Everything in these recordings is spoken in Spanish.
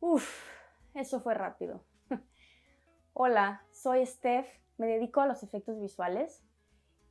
Uf, eso fue rápido. Hola, soy Steph, me dedico a los efectos visuales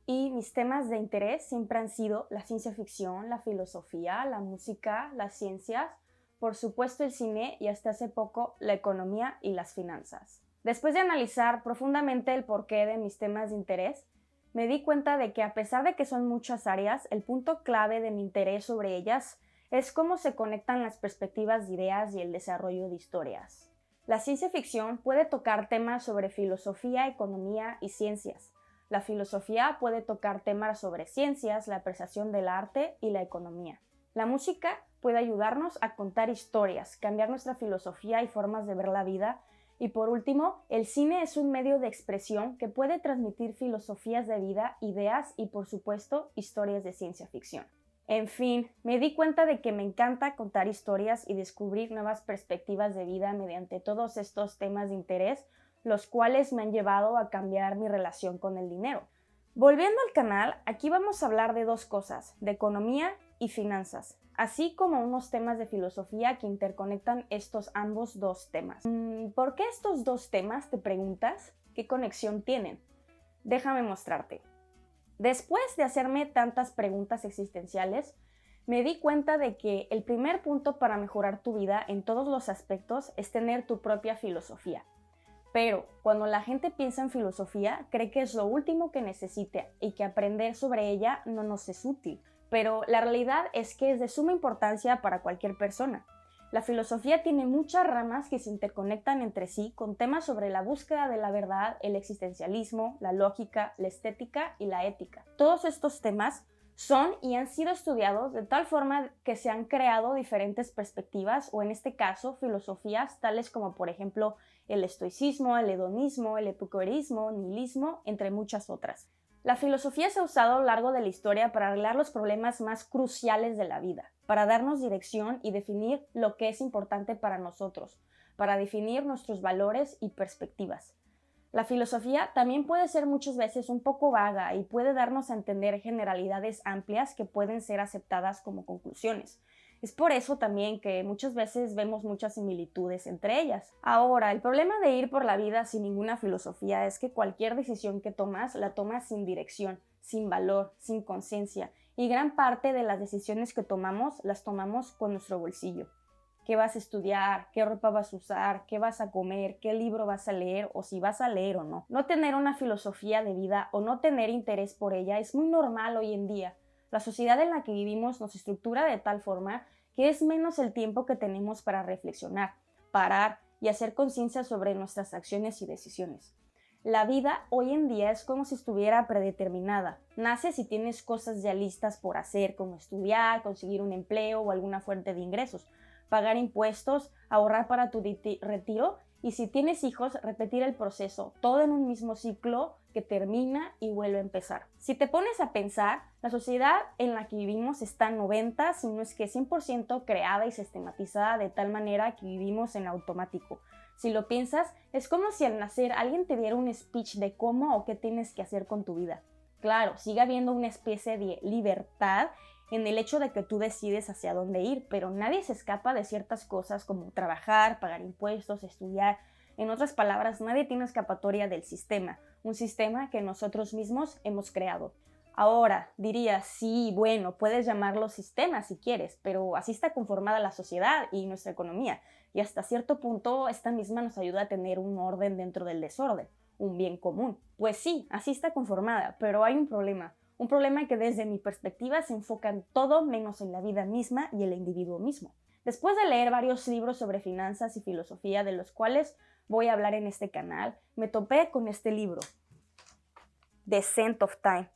y mis temas de interés siempre han sido la ciencia ficción, la filosofía, la música, las ciencias, por supuesto el cine y hasta hace poco la economía y las finanzas. Después de analizar profundamente el porqué de mis temas de interés, me di cuenta de que a pesar de que son muchas áreas, el punto clave de mi interés sobre ellas es cómo se conectan las perspectivas de ideas y el desarrollo de historias. La ciencia ficción puede tocar temas sobre filosofía, economía y ciencias. La filosofía puede tocar temas sobre ciencias, la apreciación del arte y la economía. La música puede ayudarnos a contar historias, cambiar nuestra filosofía y formas de ver la vida. Y por último, el cine es un medio de expresión que puede transmitir filosofías de vida, ideas y, por supuesto, historias de ciencia ficción. En fin, me di cuenta de que me encanta contar historias y descubrir nuevas perspectivas de vida mediante todos estos temas de interés, los cuales me han llevado a cambiar mi relación con el dinero. Volviendo al canal, aquí vamos a hablar de dos cosas, de economía y finanzas, así como unos temas de filosofía que interconectan estos ambos dos temas. ¿Por qué estos dos temas, te preguntas? ¿Qué conexión tienen? Déjame mostrarte. Después de hacerme tantas preguntas existenciales, me di cuenta de que el primer punto para mejorar tu vida en todos los aspectos es tener tu propia filosofía. Pero cuando la gente piensa en filosofía, cree que es lo último que necesita y que aprender sobre ella no nos es útil. Pero la realidad es que es de suma importancia para cualquier persona. La filosofía tiene muchas ramas que se interconectan entre sí con temas sobre la búsqueda de la verdad, el existencialismo, la lógica, la estética y la ética. Todos estos temas son y han sido estudiados de tal forma que se han creado diferentes perspectivas o en este caso filosofías tales como por ejemplo el estoicismo, el hedonismo, el epicureísmo, nihilismo, entre muchas otras. La filosofía se ha usado a lo largo de la historia para arreglar los problemas más cruciales de la vida, para darnos dirección y definir lo que es importante para nosotros, para definir nuestros valores y perspectivas. La filosofía también puede ser muchas veces un poco vaga y puede darnos a entender generalidades amplias que pueden ser aceptadas como conclusiones. Es por eso también que muchas veces vemos muchas similitudes entre ellas. Ahora, el problema de ir por la vida sin ninguna filosofía es que cualquier decisión que tomas la tomas sin dirección, sin valor, sin conciencia, y gran parte de las decisiones que tomamos las tomamos con nuestro bolsillo. ¿Qué vas a estudiar? ¿Qué ropa vas a usar? ¿Qué vas a comer? ¿Qué libro vas a leer? ¿O si vas a leer o no? No tener una filosofía de vida o no tener interés por ella es muy normal hoy en día. La sociedad en la que vivimos nos estructura de tal forma que es menos el tiempo que tenemos para reflexionar, parar y hacer conciencia sobre nuestras acciones y decisiones. La vida hoy en día es como si estuviera predeterminada. Naces y tienes cosas ya listas por hacer, como estudiar, conseguir un empleo o alguna fuente de ingresos, pagar impuestos, ahorrar para tu retiro y si tienes hijos, repetir el proceso, todo en un mismo ciclo que termina y vuelve a empezar. Si te pones a pensar, la sociedad en la que vivimos está 90, si no es que 100% creada y sistematizada de tal manera que vivimos en automático. Si lo piensas, es como si al nacer alguien te diera un speech de cómo o qué tienes que hacer con tu vida. Claro, sigue habiendo una especie de libertad en el hecho de que tú decides hacia dónde ir, pero nadie se escapa de ciertas cosas como trabajar, pagar impuestos, estudiar. En otras palabras, nadie tiene escapatoria del sistema, un sistema que nosotros mismos hemos creado. Ahora, dirías, sí, bueno, puedes llamarlo sistema si quieres, pero así está conformada la sociedad y nuestra economía, y hasta cierto punto esta misma nos ayuda a tener un orden dentro del desorden, un bien común. Pues sí, así está conformada, pero hay un problema. Un problema que desde mi perspectiva se enfoca en todo menos en la vida misma y el individuo mismo. Después de leer varios libros sobre finanzas y filosofía de los cuales voy a hablar en este canal, me topé con este libro, The Scent of Time,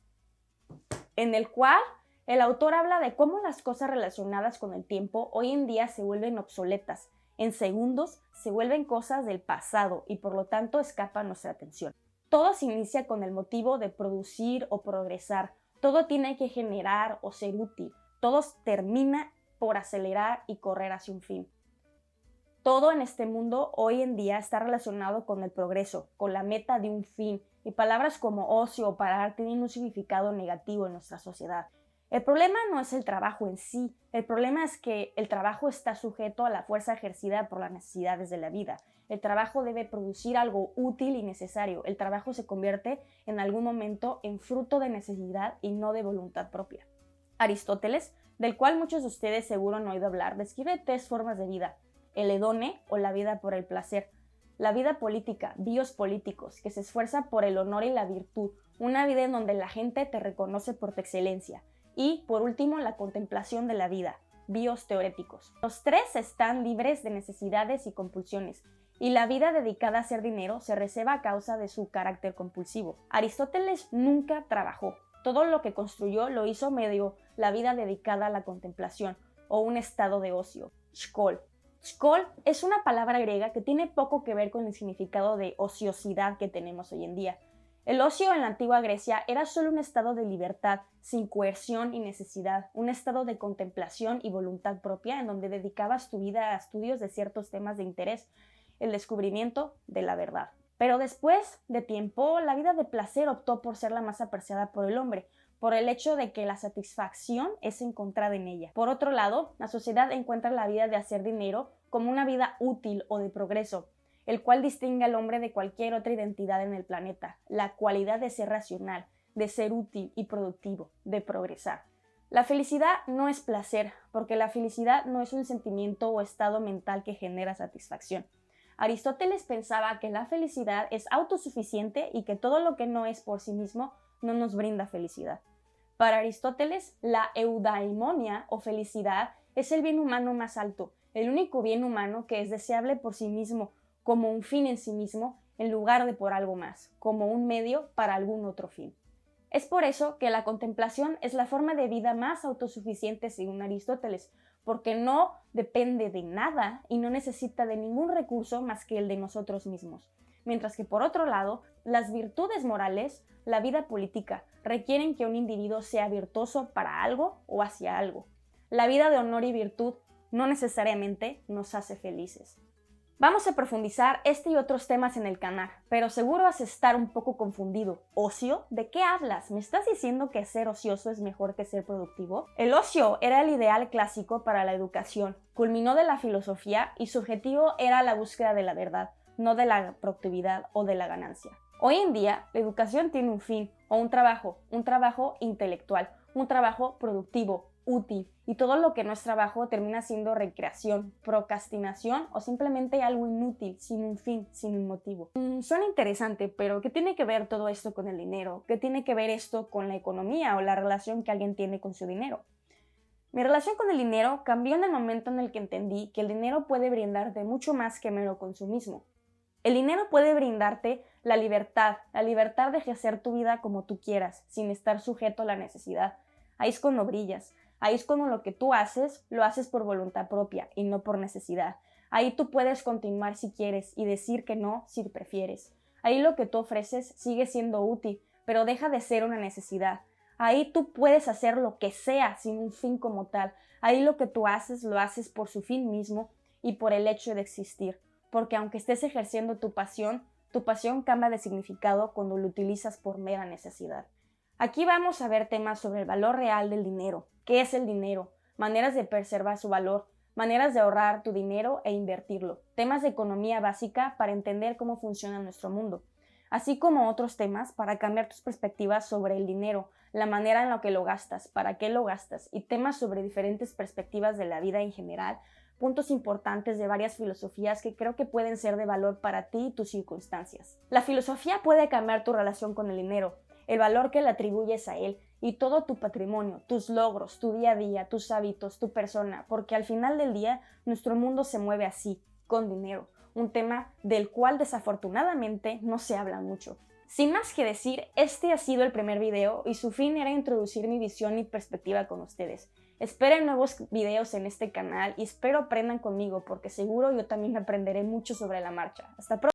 en el cual el autor habla de cómo las cosas relacionadas con el tiempo hoy en día se vuelven obsoletas. En segundos se vuelven cosas del pasado y por lo tanto escapan nuestra atención. Todo se inicia con el motivo de producir o progresar. Todo tiene que generar o ser útil. Todo termina por acelerar y correr hacia un fin. Todo en este mundo hoy en día está relacionado con el progreso, con la meta de un fin, y palabras como ocio o parar tienen un significado negativo en nuestra sociedad. El problema no es el trabajo en sí, el problema es que el trabajo está sujeto a la fuerza ejercida por las necesidades de la vida. El trabajo debe producir algo útil y necesario. El trabajo se convierte en algún momento en fruto de necesidad y no de voluntad propia. Aristóteles, del cual muchos de ustedes seguro han oído hablar, describe 3 formas de vida: el hedone o la vida por el placer, la vida política, bios políticos, que se esfuerza por el honor y la virtud, una vida en donde la gente te reconoce por tu excelencia, y por último la contemplación de la vida, bios teoréticos. Los 3 están libres de necesidades y compulsiones, y la vida dedicada a hacer dinero se reserva a causa de su carácter compulsivo. Aristóteles nunca trabajó. Todo lo que construyó lo hizo medio la vida dedicada a la contemplación, o un estado de ocio, skol. Skol es una palabra griega que tiene poco que ver con el significado de ociosidad que tenemos hoy en día. El ocio en la antigua Grecia era solo un estado de libertad, sin coerción y necesidad, un estado de contemplación y voluntad propia en donde dedicabas tu vida a estudios de ciertos temas de interés, el descubrimiento de la verdad. Pero después de tiempo, la vida de placer optó por ser la más apreciada por el hombre, por el hecho de que la satisfacción es encontrada en ella. Por otro lado, la sociedad encuentra la vida de hacer dinero como una vida útil o de progreso, el cual distingue al hombre de cualquier otra identidad en el planeta, la cualidad de ser racional, de ser útil y productivo, de progresar. La felicidad no es placer, porque la felicidad no es un sentimiento o estado mental que genera satisfacción. Aristóteles pensaba que la felicidad es autosuficiente y que todo lo que no es por sí mismo no nos brinda felicidad. Para Aristóteles, la eudaimonia o felicidad es el bien humano más alto, el único bien humano que es deseable por sí mismo, como un fin en sí mismo, en lugar de por algo más, como un medio para algún otro fin. Es por eso que la contemplación es la forma de vida más autosuficiente según Aristóteles, porque no depende de nada y no necesita de ningún recurso más que el de nosotros mismos. Mientras que por otro lado, las virtudes morales, la vida política, requieren que un individuo sea virtuoso para algo o hacia algo. La vida de honor y virtud no necesariamente nos hace felices. Vamos a profundizar este y otros temas en el canal, pero seguro vas a estar un poco confundido. ¿Ocio? ¿De qué hablas? ¿Me estás diciendo que ser ocioso es mejor que ser productivo? El ocio era el ideal clásico para la educación, culminó de la filosofía y su objetivo era la búsqueda de la verdad, no de la productividad o de la ganancia. Hoy en día, la educación tiene un fin o un trabajo intelectual, un trabajo productivo, útil, y todo lo que no es trabajo termina siendo recreación, procrastinación o simplemente algo inútil, sin un fin, sin un motivo. Suena interesante, pero ¿qué tiene que ver todo esto con el dinero? ¿Qué tiene que ver esto con la economía o la relación que alguien tiene con su dinero? Mi relación con el dinero cambió en el momento en el que entendí que el dinero puede brindarte mucho más que mero consumismo. El dinero puede brindarte la libertad de ejercer tu vida como tú quieras, sin estar sujeto a la necesidad. Ahí es cuando brillas. Ahí es cuando lo que tú haces, lo haces por voluntad propia y no por necesidad. Ahí tú puedes continuar si quieres y decir que no si prefieres. Ahí lo que tú ofreces sigue siendo útil, pero deja de ser una necesidad. Ahí tú puedes hacer lo que sea sin un fin como tal. Ahí lo que tú haces, lo haces por su fin mismo y por el hecho de existir. Porque aunque estés ejerciendo tu pasión cambia de significado cuando lo utilizas por mera necesidad. Aquí vamos a ver temas sobre el valor real del dinero, qué es el dinero, maneras de preservar su valor, maneras de ahorrar tu dinero e invertirlo, temas de economía básica para entender cómo funciona nuestro mundo, así como otros temas para cambiar tus perspectivas sobre el dinero, la manera en la que lo gastas, para qué lo gastas y temas sobre diferentes perspectivas de la vida en general, puntos importantes de varias filosofías que creo que pueden ser de valor para ti y tus circunstancias. La filosofía puede cambiar tu relación con el dinero, el valor que le atribuyes a él y todo tu patrimonio, tus logros, tu día a día, tus hábitos, tu persona, porque al final del día nuestro mundo se mueve así, con dinero, un tema del cual desafortunadamente no se habla mucho. Sin más que decir, este ha sido el primer video y su fin era introducir mi visión y perspectiva con ustedes. Esperen nuevos videos en este canal y espero aprendan conmigo porque seguro yo también aprenderé mucho sobre la marcha. Hasta pronto.